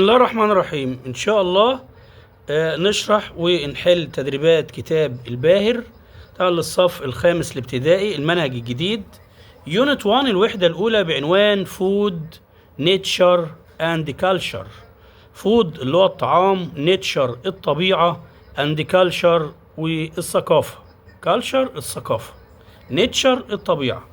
الله الرحمن الرحيم. إن شاء الله نشرح ونحل تدريبات كتاب الباهر طبعا للصف الخامس الابتدائي المنهج الجديد يونت 1 الوحدة الأولى بعنوان فود نيتشر اند كالتشر. فود اللي هو الطعام، نيتشر الطبيعة، اند كالتشر والثقافة. كالتشر الثقافة، نيتشر الطبيعة.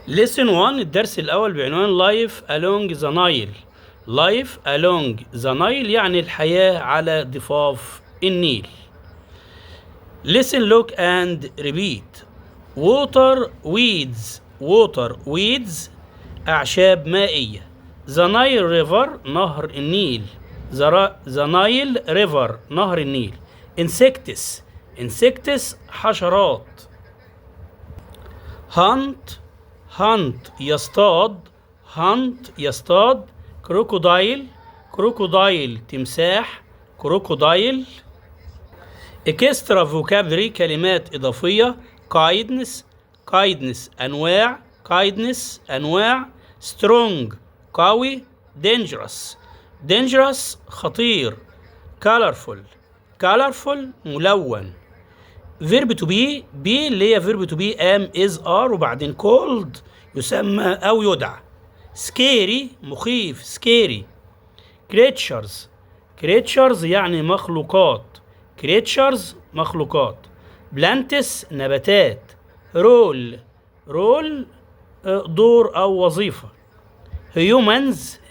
Lesson 1 الدرس الأول بعنوان Life along the Nile. Life along the Nile يعني الحياة على ضفاف النيل. Listen, look and repeat. Water weeds. Water weeds أعشاب مائية. The Nile River نهر النيل. The Nile River نهر النيل. Insects. Insects حشرات. Hunt يصطاد. Hunt يصطاد. Crocodile تمساح. Crocodile. Extra vocabulary كلمات إضافية. Kindness أنواع. Strong قوي. Dangerous خطير. Colorful ملون. verb to be اللي هي verb to be am is are وبعدين called يسمى أو يدعى. scary مخيف. scary. creatures يعني مخلوقات. plants نباتات. role دور أو وظيفة.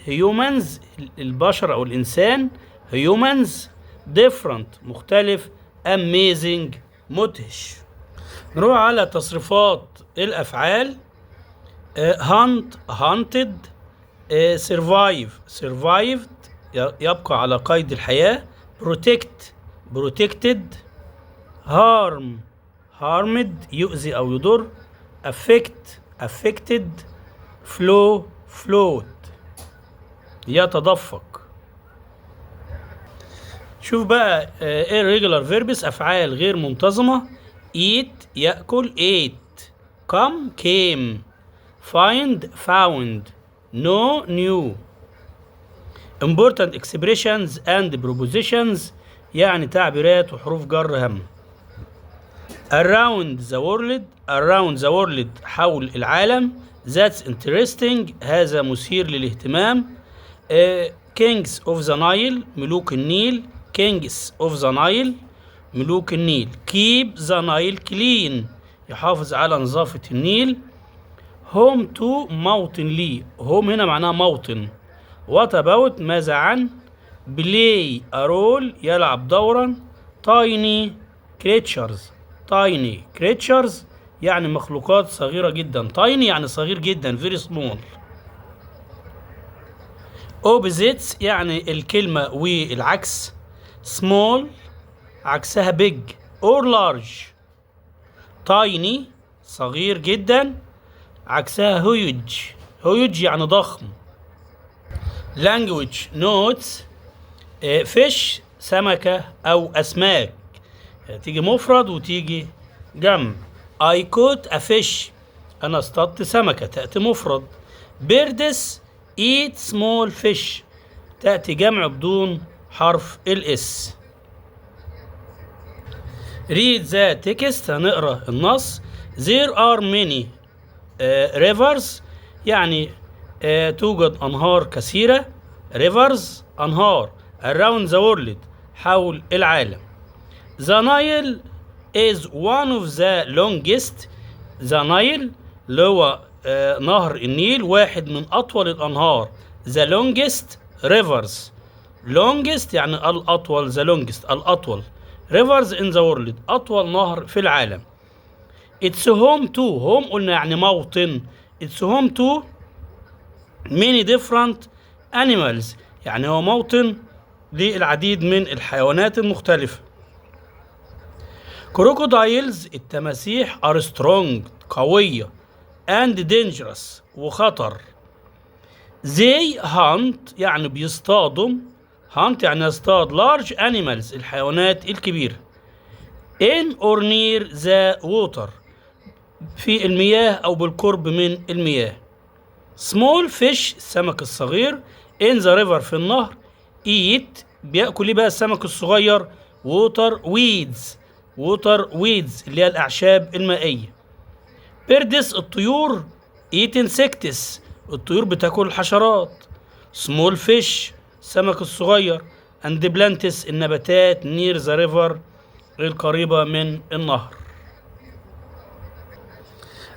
humans البشر أو الإنسان. humans different مختلف. amazing مدهش. نروح على تصريفات الأفعال. hunted. survived يبقى على قيد الحياة. protected. harmed يؤذي أو يضر. affected. float يتدفق. شوف بقى irregular verbs أفعال غير منتظمة. eat يأكل. ate. come came. find found. know knew. important expressions and prepositions يعني تعبيرات وحروف جر هم. around the world حول العالم. that's interesting هذا مثير للاهتمام. kings of the Nile ملوك النيل. ملوك النيل. keep the Nile clean يحافظ على نظافة النيل. home to موطن لي. home هنا معناها موطن. what about ماذا عن. play a role يلعب دورا. tiny creatures يعني مخلوقات صغيرة جدا. tiny يعني صغير جدا very small. opposites يعني الكلمة والعكس. small عكسها big or large. tiny صغير جدا عكسها huge يعني ضخم. language notes fish سمكة أو أسماك تيجي مفرد وتيجي جمع. I caught a fish أنا اصطدت سمكة تأتي مفرد. birds eat small fish تأتي جمع بدون حرف الاس. read the text هنقرأ النص. there are many rivers يعني توجد أنهار كثيرة. rivers أنهار around the world حول العالم. the Nile is one of the longest. the Nile اللي هو نهر النيل واحد من أطول الأنهار. the longest rivers longest يعني الأطول. the longest الأطول. rivers in the world أطول نهر في العالم. it's home to home قلنا يعني موطن. it's home to many different animals يعني هو موطن للعديد من الحيوانات المختلفة. crocodiles التماسيح are strong قوية and dangerous وخطر. they hunt يعني بيصطادوا. hunt يعني يصطاد large animals الحيوانات الكبيرة. in or near the water في المياه أو بالقرب من المياه. small fish السمك الصغير in the river في النهر eat بيأكل ايه بقى السمك الصغير water weeds اللي هي الأعشاب المائية. birds الطيور eat insects الطيور بتاكل الحشرات. small fish السمك الصغير and plants النباتات near the river القريبة من النهر.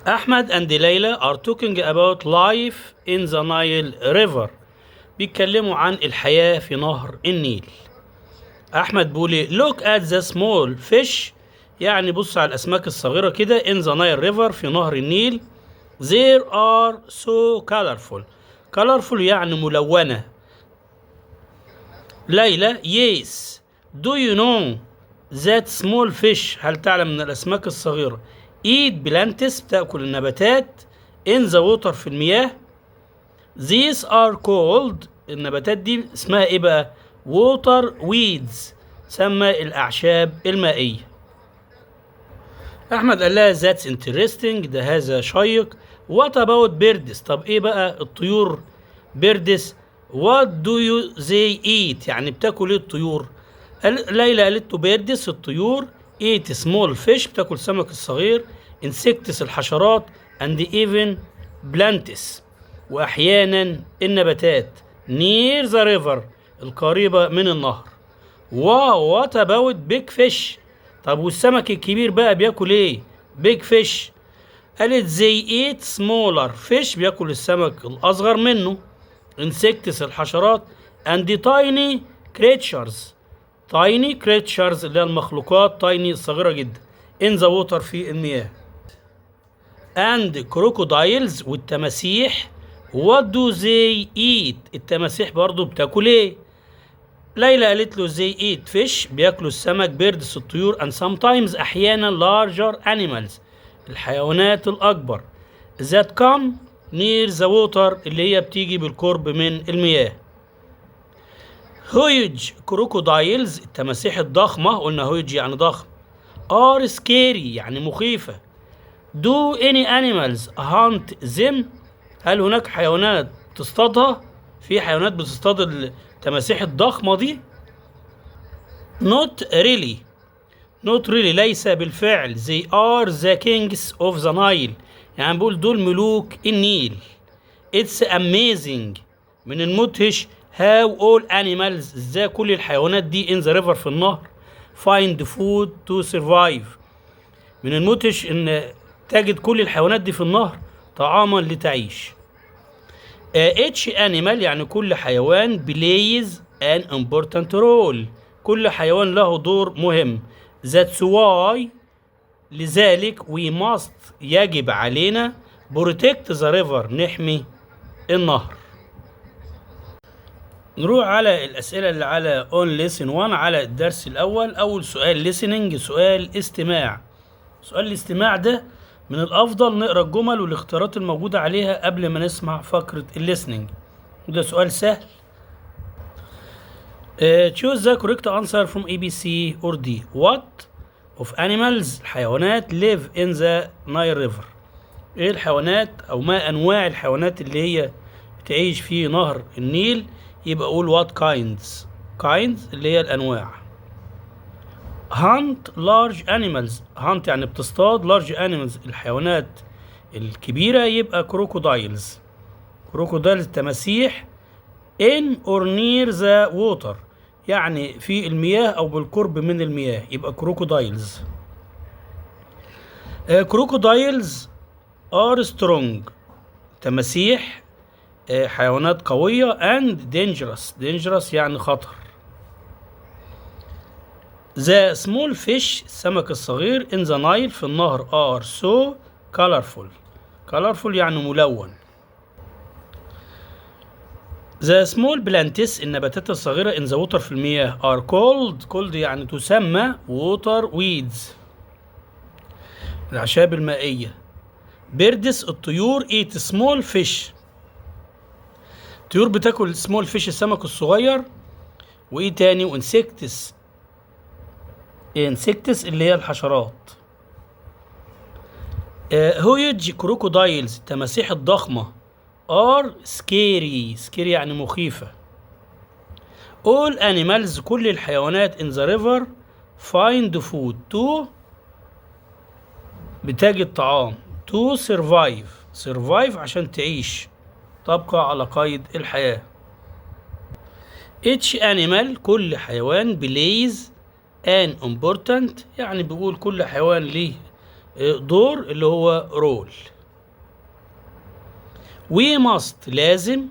أحمد and ليلى are talking about life in the Nile river بيتكلموا عن الحياة في نهر النيل. أحمد بيقول look at the small fish يعني بص على الأسماك الصغيرة كده in the Nile river في نهر النيل. They are so colorful يعني ملونة. ليلى yes do you know that small fish هل تعلم أن الأسماك الصغيرة eat plants بتأكل النباتات in the water في المياه. These are called النباتات دي اسمها ايه بقى water weeds سمى الأعشاب المائية. أحمد قال لها that's interesting ده هذا شيق. what about birds طب ايه بقى الطيور birds what do they eat يعني بتاكل ايه الطيور. ليلى قالت له birds الطيور eat small fish بتاكل سمك الصغير insects الحشرات and even plants وأحيانا النباتات near the river القريبة من النهر. واو what about big fish طب والسمك الكبير بقى بياكل ايه big fish. قالت they eat smaller fish بياكل السمك الأصغر منه insects الحشرات and tiny creatures اللي هي المخلوقات tiny الصغيرة جدا in the water في المياه. and crocodiles والتماسيح what do they eat التماسيح برضو بتاكل ايه. ليلى قالت له they eat fish بياكلوا السمك birds الطيور and sometimes أحيانا larger animals الحيوانات الأكبر that come near the water اللي هي بتيجي بالقرب من المياه. huge crocodiles التماسيح الضخمة قلنا huge يعني ضخم are scary يعني مخيفة. do any animals hunt them هل هناك حيوانات تصطادها في حيوانات بتصطاد التماسيح الضخمة دي. not really ليس بالفعل they are the kings of the Nile يعني بقول دول ملوك النيل. it's amazing من المدهش how all animals ازاي كل الحيوانات دي in the river في النهر find food to survive من المدهش ان تجد كل الحيوانات دي في النهر طعاما لتعيش. each animal يعني كل حيوان plays an important role كل حيوان له دور مهم. that's why لذلك we must يجب علينا protect the river نحمي النهر. نروح على الأسئلة اللي على on lesson 1 على الدرس الأول. أول سؤال listening سؤال استماع. سؤال الاستماع ده من الأفضل نقرأ الجمل والاختيارات الموجودة عليها قبل ما نسمع فقرة الليسننج. وده سؤال سهل. choose the correct answer from A, B, C or D. What of animals الحيوانات live in the Nile River. ايه الحيوانات او ما انواع الحيوانات اللي هي بتعيش في نهر النيل. يبقى اقول what kinds اللي هي الانواع. hunt large animals hunt يعني بتصطاد large animals الحيوانات الكبيرة يبقى crocodiles التماسيح in or near the water يعني في المياه أو بالقرب من المياه يبقى crocodiles. crocodiles are strong تماسيح حيوانات قوية and dangerous يعني خطر. the small fish السمك الصغير in the Nile في النهر are so colorful يعني ملون. the small plants النباتات الصغيرة in the water في المياه are called يعني تسمى water weeds الأعشاب المائية. birds الطيور eat small fish الطيور بتاكل small fish السمك الصغير. وايه تاني insects اللي هي الحشرات. huge crocodiles التماسيح الضخمة are scary يعني مخيفة. all animals كل الحيوانات in the river find food to بتجد طعام to survive عشان تعيش تبقى على قيد الحياة. each animal كل حيوان plays an important يعني بيقول كل حيوان ليه دور اللي هو رول. we must لازم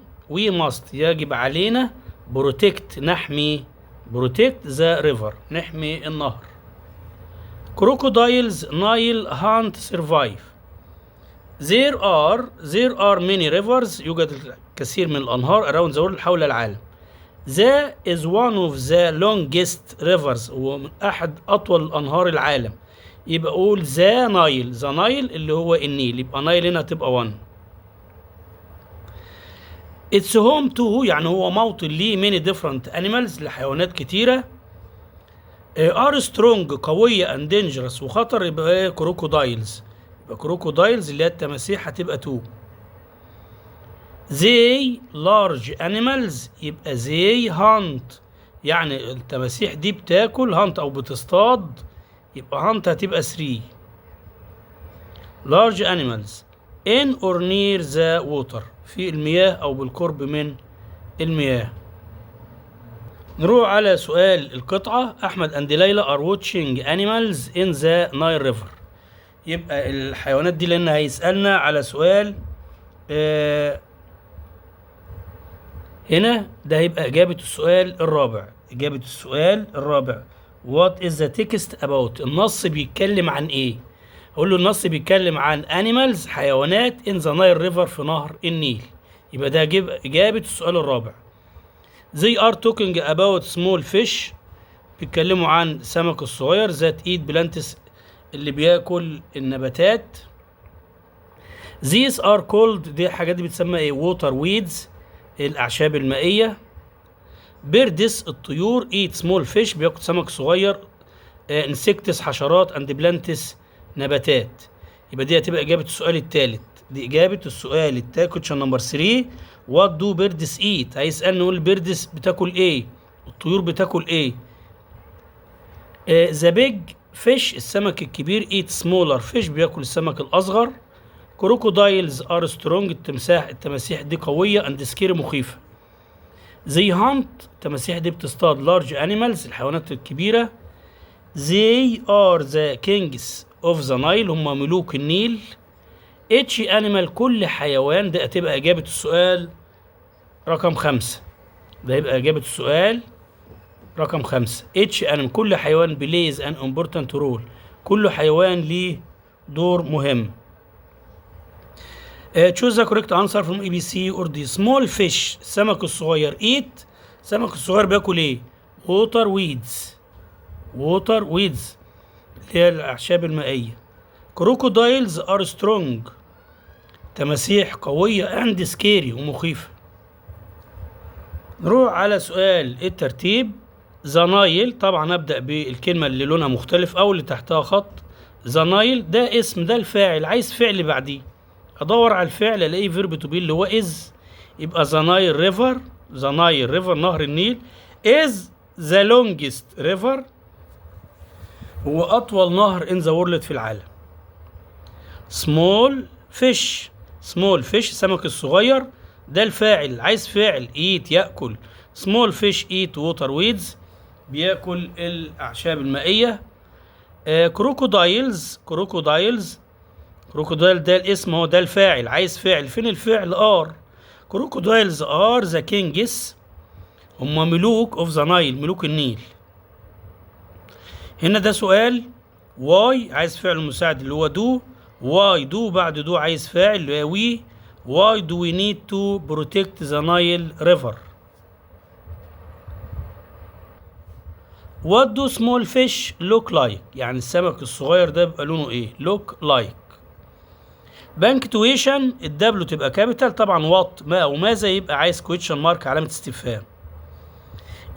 يجب علينا protect نحمي protect the river نحمي النهر. crocodiles Nile hunt survive. there are many rivers يوجد الكثير من الأنهار around the world حول العالم. the is one of the longest rivers هو من أحد أطول الأنهار العالم. يبقى أقول the Nile اللي هو النيل يبقى نايل هنا تبقى 1. it's home to يعني هو موطن ليه many different animals لحيوانات كتيرة. are strong قوية and dangerous وخطر يبقى crocodiles يبقى crocodiles اللي هي التماسيح هتبقى 2. they large animals يبقى they hunt يعني التماسيح دي بتاكل hunt أو بتصطاد يبقى hunt هتبقى 3. large animals in or near the water في المياه أو بالقرب من المياه. نروح على سؤال القطعة. أحمد and ليلى are watching animals in the Nile river يبقى الحيوانات دي لأن هيسألنا على سؤال هنا ده هيبقى إجابة السؤال الرابع. What is the text about النص بيتكلم عن إيه؟ أقول له النص بيتكلم عن animals حيوانات in the Nile river في نهر النيل يبقى ده إجابة السؤال الرابع. They are talking about small fish بيتكلموا عن سمك الصغير that eat plants اللي بياكل النباتات. These are called دي حاجات دي بتسمى ايه water weeds الأعشاب المائية. Birds الطيور eat small fish بياكل سمك صغير. insects حشرات and plants نباتات يبقى دي هتبقى إجابة السؤال الثالث. دي إجابة السؤال الثالث question number 3. What do birds eat هيسألني نقول البيردز بتاكل ايه الطيور بتاكل ايه. the big fish السمك الكبير eat smaller fish بياكل السمك الأصغر. crocodiles are strong التماسيح دي قوية and scary مخيفة. they hunt التماسيح دي بتصطاد large animals الحيوانات الكبيرة. they are the kings of the Nile هم ملوك النيل. each animal كل حيوان ده هتبقى إجابة السؤال رقم 5. ده يبقى إجابة السؤال رقم 5. each animal كل حيوان plays an important role كل حيوان ليه دور مهم. choose the correct answer from A B C or D. small fish السمك الصغير eat السمك الصغير بياكل ايه water weeds اللي هي الأعشاب المائية. crocodiles are strong تماسيح قوية and scary ومخيفة. نروح على سؤال الترتيب. the Nile طبعا أبدأ بالكلمة اللي لونها مختلف أو اللي تحتها خط. the Nile ده اسم ده الفاعل عايز فعل بعديه أدور على الفعل ألاقيه verb to be اللي هو is يبقى the Nile river نهر النيل is the longest river هو أطول نهر in the world في العالم. small fish السمك الصغير ده الفاعل عايز فعل eat يأكل. small fish eat water weeds بياكل الأعشاب المائية. crocodiles ده الاسم هو ده الفاعل عايز فعل فين الفعل are. crocodiles are the kings هم ملوك of the Nile ملوك النيل. هنا ده سؤال why عايز فعل مساعد اللي هو do. why do بعد do عايز فاعل اللي هو we. why do we need to protect the Nile river. what do small fish look like يعني السمك الصغير ده بيبقى لونه ايه look like. بانكتويشن الدبلو تبقى كابيتال طبعا وات ما او ماذا يبقى عايز كويتشن مارك علامة استفهام.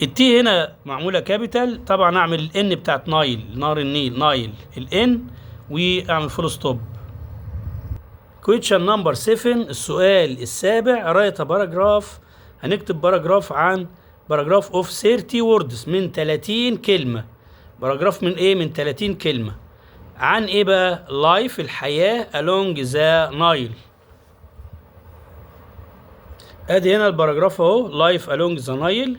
التي هنا معمولة كابيتال طبعا اعمل الان بتاعت نهر النيل نايل الان واعمل فول ستوب. كويتشن نمبر 7 السؤال السابع رايت باراجراف هنكتب باراجراف عن باراجراف اوف 30 ووردز، من 30 كلمة. باراجراف من ايه؟ من 30 كلمة. عن ايه بقى؟ لايف، الحياة along the Nile. ادي هنا الباراجراف اهو، لايف along the Nile.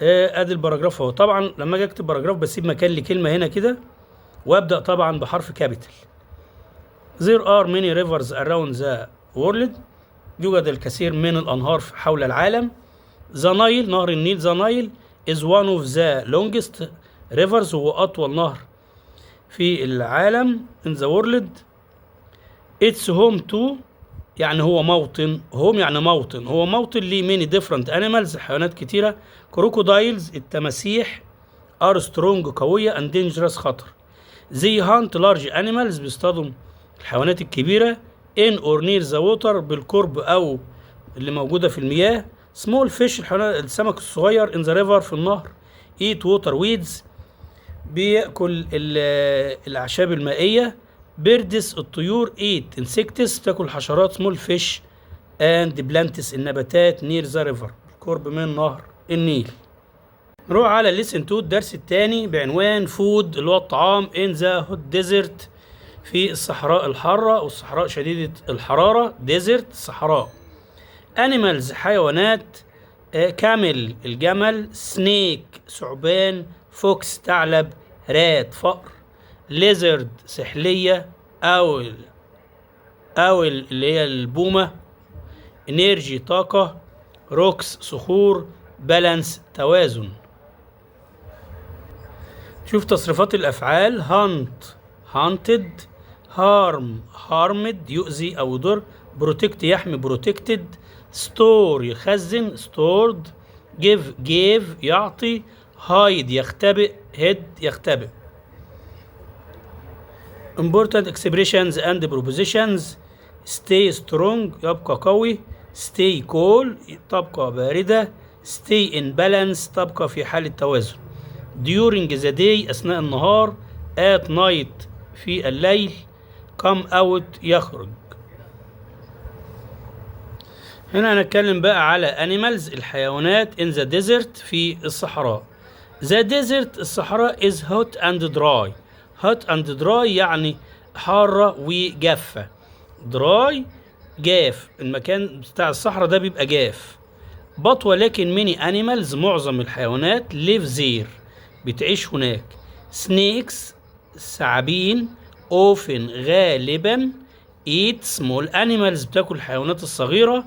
ادي الباراجراف اهو. طبعا لما اجي اكتب باراجراف بسيب مكان لكلمة هنا كده، وابدأ طبعا بحرف كابيتال. There are many rivers around the world. يوجد الكثير من الأنهار حول العالم. The Nile، نهر النيل، the Nile is one of the longest rivers، هو أطول نهر في العالم. in the world. It's home to، يعني هو موطن. home يعني موطن. هو موطن ل many different animals، حيوانات كتيرة. crocodiles، التماسيح، are strong، قوية، and dangerous، خطر. They hunt large animals، بيصطادوا الحيوانات الكبيرة. in or near the water، بالقرب أو اللي موجودة في المياه. small fish، الحيوانات السمك الصغير. in the river، في النهر. eat water weeds، بيأكل الأعشاب المائية. birds، الطيور. eat insects، بتاكل حشرات. small fish and plants، النباتات. near the river، بالقرب من نهر النيل. نروح على listen to الدرس الثاني بعنوان food، اللي هو الطعام. in the hot desert، في الصحراء الحارة أو الصحراء شديدة الحرارة. desert، الصحراء. animals، حيوانات. camel، الجمل. snake، ثعبان. fox، ثعلب. rat، فأر. lizard، سحلية. owl اللي هي البومة. energy، طاقة. rocks، صخور. balance، توازن. شوف تصريفات الأفعال. hunt، hunted. harm، harmed، يؤذي أو يضر. protect، يحمي، protected. store، يخزن، stored. give، gave، يعطي. hide، يختبئ. hid، يختبئ. important expressions and prepositions. stay strong، يبقى قوي. stay cool، تبقى باردة. stay in balance، تبقى في حالة توازن. during the day، أثناء النهار. at night، في الليل. come out، يخرج. هنا هنتكلم بقى على animals، الحيوانات. in the desert، في الصحراء. the desert، الصحراء. is hot and dry. hot and dry يعني حارة وجافة. dry، جاف. المكان بتاع الصحراء ده بيبقى جاف. but ولكن many animals، معظم الحيوانات. live there، بتعيش هناك. snakes، ثعابين. often، غالبا. eat small animals، بتاكل الحيوانات الصغيرة.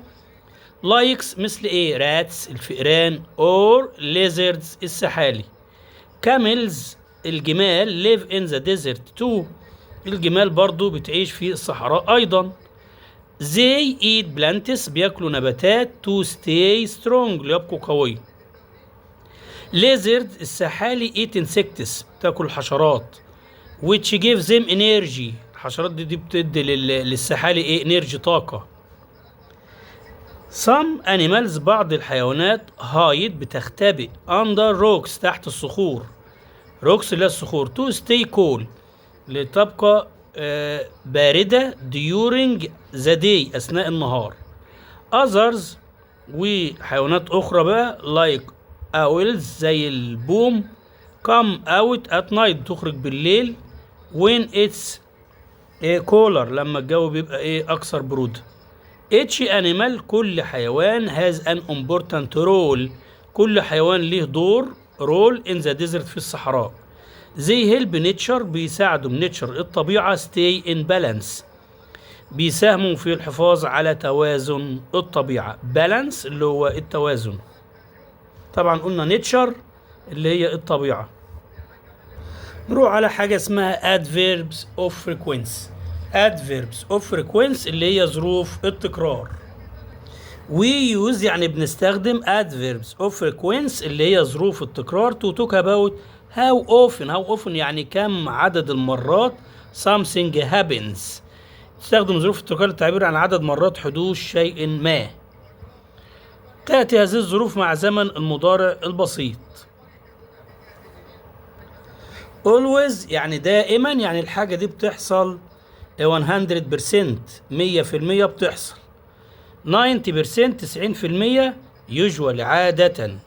likes، مثل ايه؟ rats، الفئران. or lizards، السحالي. camels، الجمال. live in the desert too، الجمال برضو بتعيش في الصحراء أيضا. they eat plants، بياكلوا نباتات. to stay strong، ليبقوا قوي. lizard، السحالي. eat insects، بتاكل حشرات. which gives them energy، الحشرات دي بتدي للسحالي ايه؟ energy، طاقة. some animals، بعض الحيوانات. hide، بتختبئ. under rocks، تحت الصخور. rocks اللي هي الصخور. to stay cool، لتبقى باردة. during the day، أثناء النهار. others، وحيوانات أخرى بقى. like owls، زي البوم. come out at night، تخرج بالليل. when it's cooler، لما الجو بيبقى ايه؟ أكثر برودة. each animal، كل حيوان. has an important role، كل حيوان له دور. role in the desert، في الصحراء. they help nature، بيساعدوا nature، الطبيعة. stay in balance، بيساهموا في الحفاظ على توازن الطبيعة. balance اللي هو التوازن. طبعا قلنا nature اللي هي الطبيعة. نروح على حاجة اسمها adverbs of frequency. adverbs of frequency اللي هي ظروف التكرار. we use، يعني بنستخدم adverbs of frequency اللي هي ظروف التكرار to talk about how often. how often يعني كم عدد المرات something happens. تستخدم ظروف التكرار للتعبير عن عدد مرات حدوث شيء ما. تأتي هذه الظروف مع زمن المضارع البسيط. always يعني دائما، يعني الحاجة دي بتحصل 100%، 100% بتحصل. 90%، 90%. usually، عادة.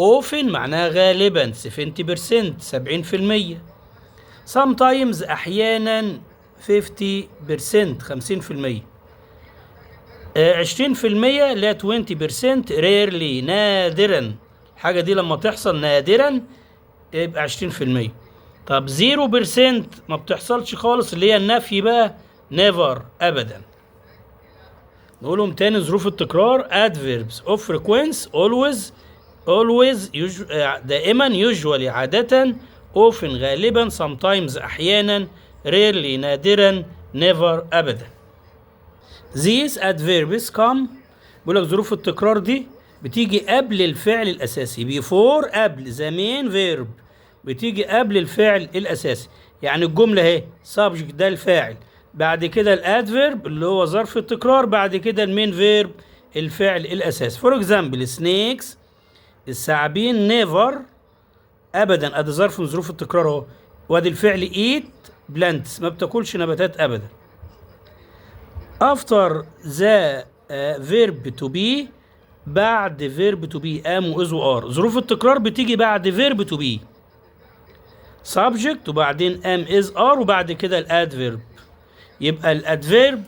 often معناها غالبا 70% 70%. sometimes أحيانا 50% 50%. 20% لا 20% rarely نادرا. الحاجة دي لما تحصل نادرا يبقى 20%. طب 0% ما بتحصلش خالص اللي هي النفي بقى never أبدا. نقولهم تاني ظروف التكرار. adverbs of frequency always دائما usually عادة often غالبا sometimes أحيانا rarely نادرا never أبدا. these adverbs come بيقول لك ظروف التكرار دي بتيجي قبل الفعل الأساسي before قبل the main verb بتيجي قبل الفعل الأساسي. يعني الجملة اهي subject ده الفاعل بعد كده الادفيرب اللي هو ظرف التكرار بعد كده المين فيرب الفعل الأساسي. فور اكزامبل snakes الثعابين never أبدا ادي ظرف من ظروف التكرار اهو وادي الفعل eat plants ما بتاكلش نباتات أبدا. after the verb to be بعد verb to be am و is و are. ظروف التكرار بتيجي بعد verb to be subject وبعدين am is are وبعد كده الادفيرب. يبقى الادفيرب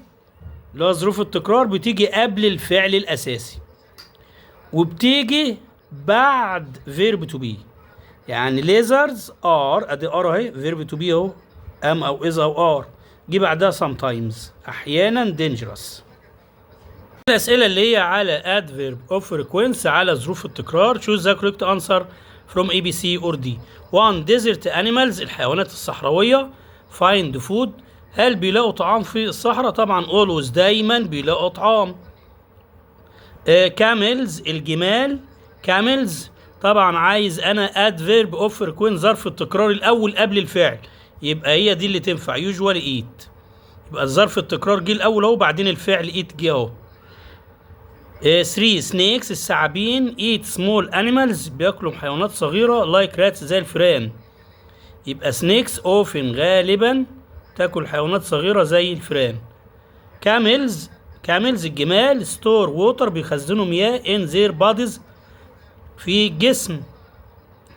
اللي هو ظروف التكرار بتيجي قبل الفعل الأساسي وبتيجي بعد verb to be. يعني lizards are ادي are اهي verb to be اهو am او is او are جي بعدها sometimes احيانا dangerous. الأسئلة اللي هي على adverb of frequency على ظروف التكرار. choose the correct answer from A, B, C or D. 1. desert animals الحيوانات الصحراوية. find food هل بيلاقوا طعام في الصحراء؟ طبعا always دايما بيلاقوا طعام. camels الجمال. camels طبعا عايز أنا adverb of frequency ظرف التكرار الأول قبل الفعل يبقى هي دي اللي تنفع usually eat. يبقى ظرف التكرار جه الأول أهو بعدين الفعل eat جه أهو. 3. snakes الثعابين eat small animals بياكلوا حيوانات صغيرة like rats زي الفئران. يبقى snakes often غالبا تاكل حيوانات صغيرة زي الفئران. camels الجمال store water بيخزنوا مياه in their bodies في الجسم.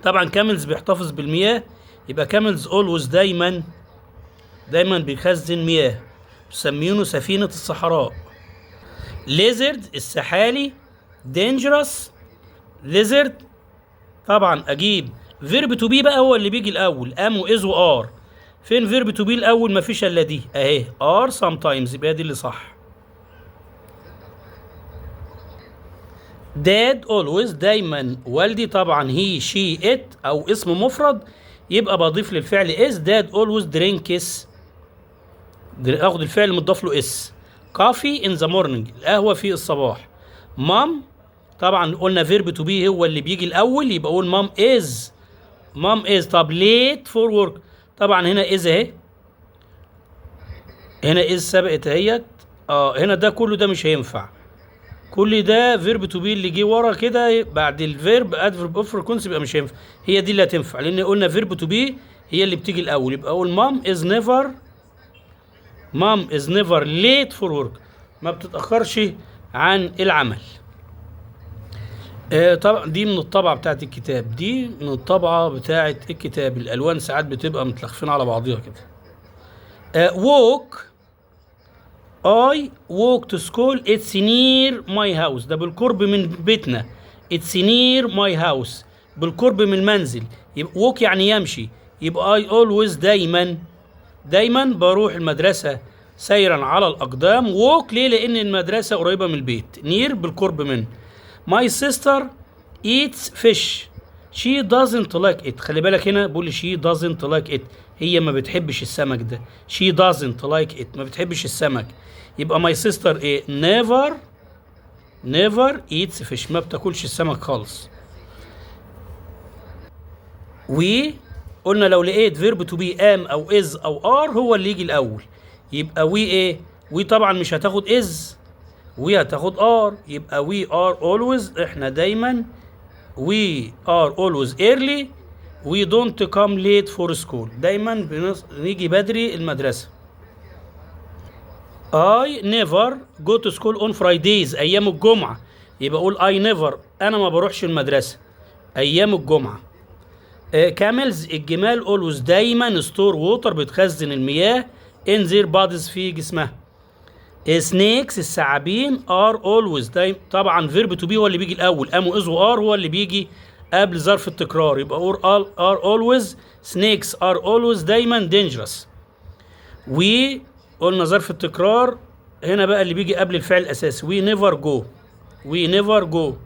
طبعا camels بيحتفظ بالمياه يبقى camels always دايما بيخزن مياه يسمونه سفينة الصحراء. lizard السحالي dangerous lizard طبعا اجيب verb to be بقى هو اللي بيجي الاول am و is و are. فين verb to be الاول؟ مفيش الا دي اهي are sometimes يبقى دي اللي صح. dad always دايما والدي طبعا he she it او اسم مفرد يبقى بضيف للفعل is. dad always drinks اخد الفعل مضاف له is. coffee in the morning القهوة في الصباح. mom طبعا قلنا verb to be هو اللي بيجي الأول يبقى أقول mom is. طب late for work طبعا هنا is اهي هنا is سبقت اهيت هنا ده كله ده مش هينفع كل ده verb to be اللي جه ورا كده بعد الفيرب adverb of frequency يبقى مش هينفع هي دي اللي هتنفع لأن قلنا verb to be هي اللي بتيجي الأول يبقى أقول mom is never late for work ما بتتأخرش عن العمل. طبعا دي من الطبعة بتاعت الكتاب دي من الطبعة بتاعت الكتاب الألوان ساعات بتبقى متلخفين على بعضيها كده. I walk to school it's near my house ده بالقرب من بيتنا it's near my house بالقرب من المنزل يبقى walk يعني يمشي يبقى I always دايما بروح المدرسة سيرا على الأقدام. walk ليه؟ لأن المدرسة قريبة من البيت. near بالقرب من. my sister eats fish she doesn't like it خلي بالك هنا بقول she doesn't like it هي ما بتحبش السمك ده she doesn't like it ما بتحبش السمك يبقى my sister ايه never eats fish ما بتاكلش السمك خالص. قلنا لو لقيت verb to be am او is او are هو اللي يجي الاول يبقى ايه طبعا مش هتاخد is هتاخد are يبقى we are always احنا دايما we are always early we don't come late for school دايما نيجي بدري المدرسة. I never go to school on Fridays ايام الجمعة يبقى اقول I never انا ما بروحش المدرسة ايام الجمعه. كاملز الجمال اولوز دايما ستور ووتر بتخزن المياه ان زير بادز في جسمها. سنيكس الثعابين ار اولويز دايما، طبعا فيرب تو بي هو اللي بيجي الاول، ام واز وار هو اللي بيجي قبل ظرف التكرار، يبقى ار اولويز. سنيكس ار اولويز دايما دينجرس. قلنا ظرف التكرار هنا بقى اللي بيجي قبل الفعل الاساسي. وي نيفر جو. وي نيفر جو.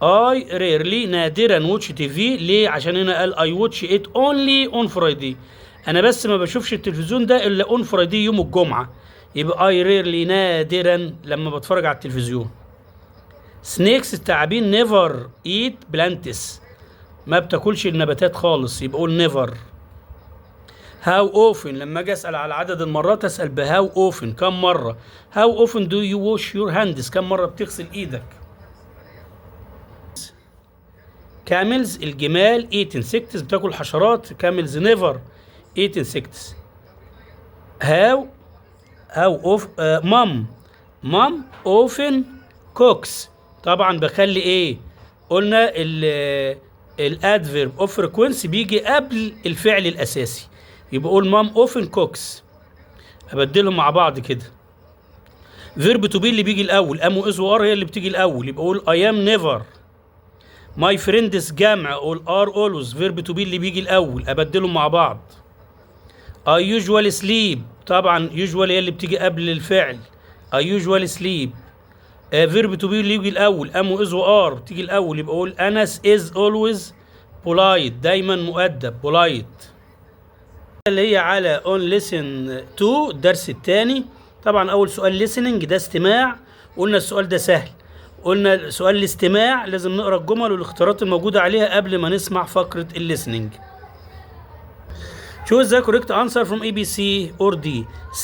اي ريرلي نادرا واتش تي في. ليه؟ عشان هنا قال اي واتش ات اونلي اون فرايدي، انا بس ما بشوفش التلفزيون ده الا اون فرايدي يوم الجمعه، يبقى اي ريرلي نادرا لما بتفرج على التلفزيون. سنيكس الثعابين نيفر ايت بلانتس، ما بتاكلش النباتات خالص، يبقى قول نيفر. هاو اوفن لما اجي اسال على عدد المرات اسال بهاو اوفن، كم مره. هاو اوفن دو يو ووش يور هاندز، كم مره بتغسل ايدك. كاملز الجمال ايت انسكتس بتاكل حشرات. كاملز نيفر ايت انسكتس. هاو اوف مام اوفن كوكس، طبعا بخلي ايه؟ قلنا الادفيرب اوف فريكوينسي بيجي قبل الفعل الاساسي، يبقى قول مام اوفن كوكس، ابدلهم مع بعض كده. فيرب تو بي اللي بيجي الاول، ام واز وار هي اللي بتيجي الاول، يبقى قول اي ام نيفر. ماي فريندز جمع، قول ار اولوز. فيرب تو بي اللي بيجي الاول، ابدلهم مع بعض. اي يوجوال سليب، طبعا يوجوال هي اللي بتيجي قبل الفعل، اي يوجوال سليب. فيرب تو بي اللي يجي الاول، ام واز وار بتيجي الاول، يبقى قول انس از اولويز بولايت، دايما مؤدب بولايت. اللي هي على اون ليسن تو الدرس الثاني. طبعا اول سؤال ليسننج ده استماع، قلنا السؤال ده سهل. قلنا سؤال الاستماع لازم نقرا الجمل والاختيارات الموجوده عليها قبل ما نسمع فقره الليسننج. Choose the correct answer from A, B, C or D.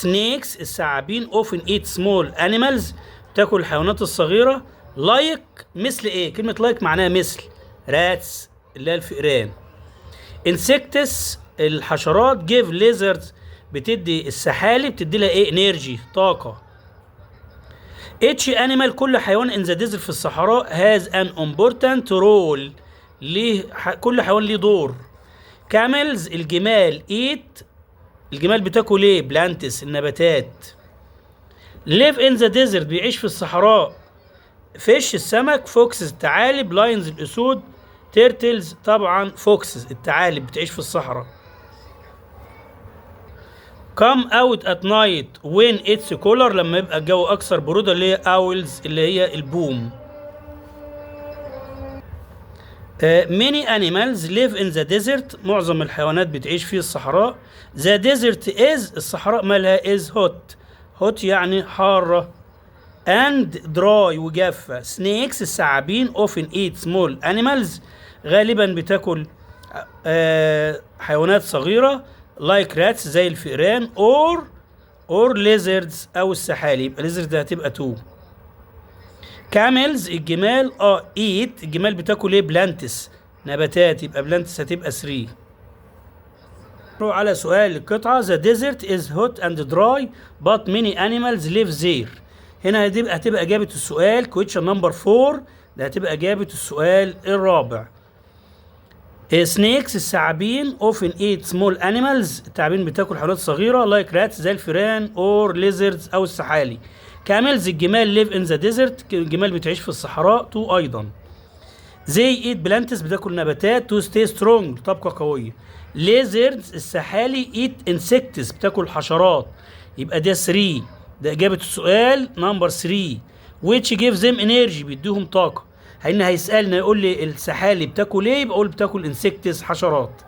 Snakes الثعابين often eat small animals تاكل الحيوانات الصغيرة. like مثل ايه؟ كلمة like معناها مثل. rats اللي هي الفئران. insects الحشرات. give lizards بتدي السحالي بتدي لها ايه؟ energy طاقة. each animal كل حيوان in the desert في الصحراء has an important role ليه كل حيوان ليه دور. كاملز الجمال ايت الجمال بتاكل ايه؟ بلانتس النباتات. live in the desert بيعيش في الصحراء. فيش السمك. فوكسز الثعالب. لاينز الاسود. تيرتلز طبعا فوكسز الثعالب بتعيش في الصحراء. come out at night when it's cooler لما يبقى الجو اكثر برودة، اللي هي owls اللي هي البوم. many animals live in the desert معظم الحيوانات بتعيش في الصحراء. the desert is الصحراء مالها is hot. hot يعني حارة. and dry وجافة. snakes الثعابين often eat small animals غالبا بتاكل حيوانات صغيرة like rats زي الفئران or lizards أو السحالي، يبقى lizards ده هتبقى 2. camels الجمال eat الجمال بتاكل ايه؟ بلانتس نباتات، يبقى بلانتس هتبقى 3. نروح على سؤال القطعة. the desert is hot and dry but many animals live there. هنا هتبقى إجابة السؤال question number 4، ده هتبقى إجابة السؤال الرابع. snakes الثعابين often eat small animals الثعابين بتاكل حيوانات صغيرة like rats زي الفئران or lizards أو السحالي. camels الجمال live in the desert الجمال بتعيش في الصحراء 2 أيضا. they eat plants بتاكل نباتات to stay strong تبقى قوية. lizards السحالي eat insects بتاكل حشرات، يبقى ده 3، ده إجابة السؤال نمبر 3. which gives them energy بيديهم طاقة. هنا هيسألنا يقول لي السحالي بتاكل ايه؟ يبقى اقول بتاكل insects حشرات.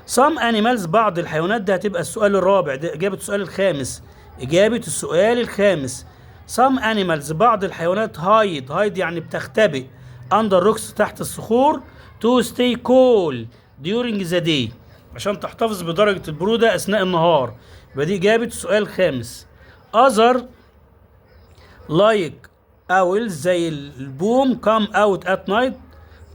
some animals بعض الحيوانات، ده هتبقى السؤال الرابع، ده إجابة السؤال الخامس. إجابة السؤال الخامس. some animals بعض الحيوانات hide يعني بتختبئ under rocks تحت الصخور to stay cool during the day عشان تحتفظ بدرجة البرودة أثناء النهار، يبقى دي إجابة السؤال الخامس. other like owls زي البوم come out at night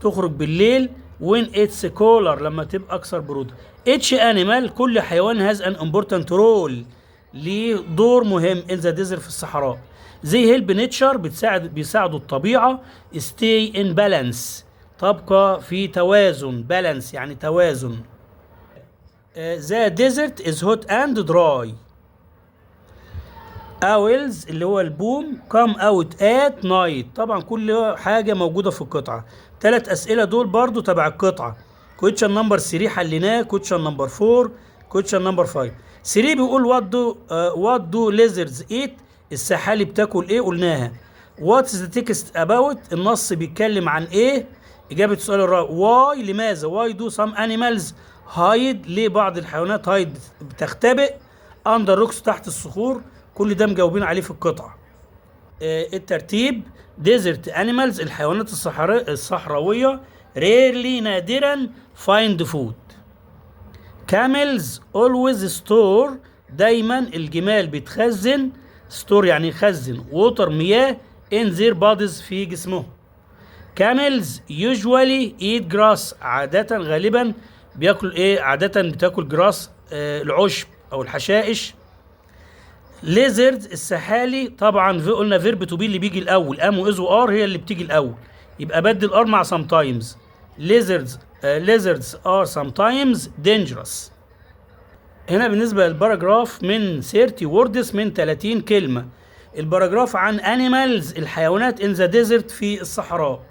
تخرج بالليل when it's cooler لما تبقى أكثر برودة. each animal كل حيوان has an important role ليه دور مهم in the desert في الصحراء. زي help nature بيساعدوا الطبيعة stay in balance تبقى في توازن، بالانس يعني توازن. The desert is hot and dry. Owls اللي هو البوم come out at night. طبعا كل حاجة موجودة في القطعة. 3 أسئلة دول برضو تبع القطعة. question number 3 حليناه، question number 4، question number 5. 3 بيقول what do lizards eat؟ السحالي بتاكل ايه؟ قلناها. what's the text about؟ النص بيتكلم عن ايه؟ إجابة السؤال الرابع why؟ لماذا؟ why do some animals hide؟ ليه بعض الحيوانات hide بتختبئ under rocks تحت الصخور؟ كل ده مجاوبين عليه في القطعة. الترتيب: desert animals الحيوانات الصحراوية rarely نادرا find food. camels always store دايما الجمال بتخزن store يعني يخزن water مياه in their bodies في جسمهم. camels usually eat grass عادة غالبا بياكل ايه؟ عادة بتاكل grass العشب او الحشائش. lizards السحالي طبعا قلنا فيرب تو بي اللي بيجي الاول، ام واز وار هي اللي بتيجي الاول، يبقى بدل ار مع sometimes. lizards are sometimes dangerous. هنا بالنسبة للباراجراف من 30 words من 30 كلمة. الباراجراف عن animals الحيوانات in the desert في الصحراء.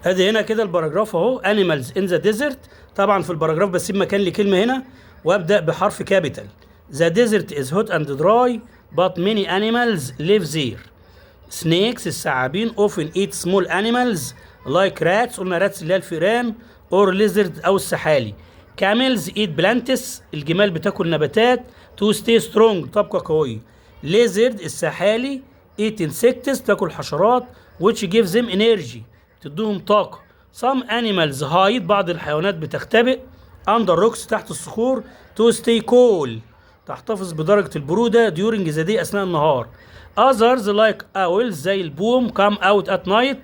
ادي هنا كده الباراجراف اهو animals in the desert. طبعا في الباراجراف بسيب مكان لكلمة هنا وابدأ بحرف كابيتال. The desert is hot and dry but many animals live there. Snakes الثعابين often eat small animals like rats قلنا rats اللي هي الفئران or lizards أو السحالي. Camels eat plants الجمال بتاكل نباتات to stay strong تبقى قوية. Lizard السحالي eat insects تاكل حشرات which gives them energy تدوهم طاقة. Some animals hide بعض الحيوانات بتختبئ under rocks تحت الصخور to stay cool تحتفظ بدرجة البرودة during the day أثناء النهار. Others like owls زي البوم come out at night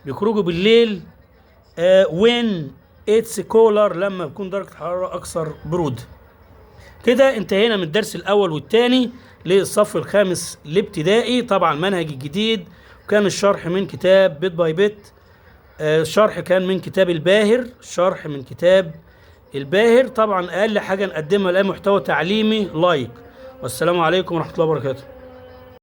بيخرجوا بالليل when it's cooler لما بيكون درجة الحرارة أكثر برودة. كده انتهينا من الدرس الأول والثاني للصف الخامس الابتدائي. طبعا منهج الجديد وكان الشرح من كتاب بيت باي بيت. الشرح كان من كتاب الباهر، شرح من كتاب الباهر. طبعا اقل حاجه نقدمها لها محتوى تعليمي لايك. والسلام عليكم ورحمه الله وبركاته.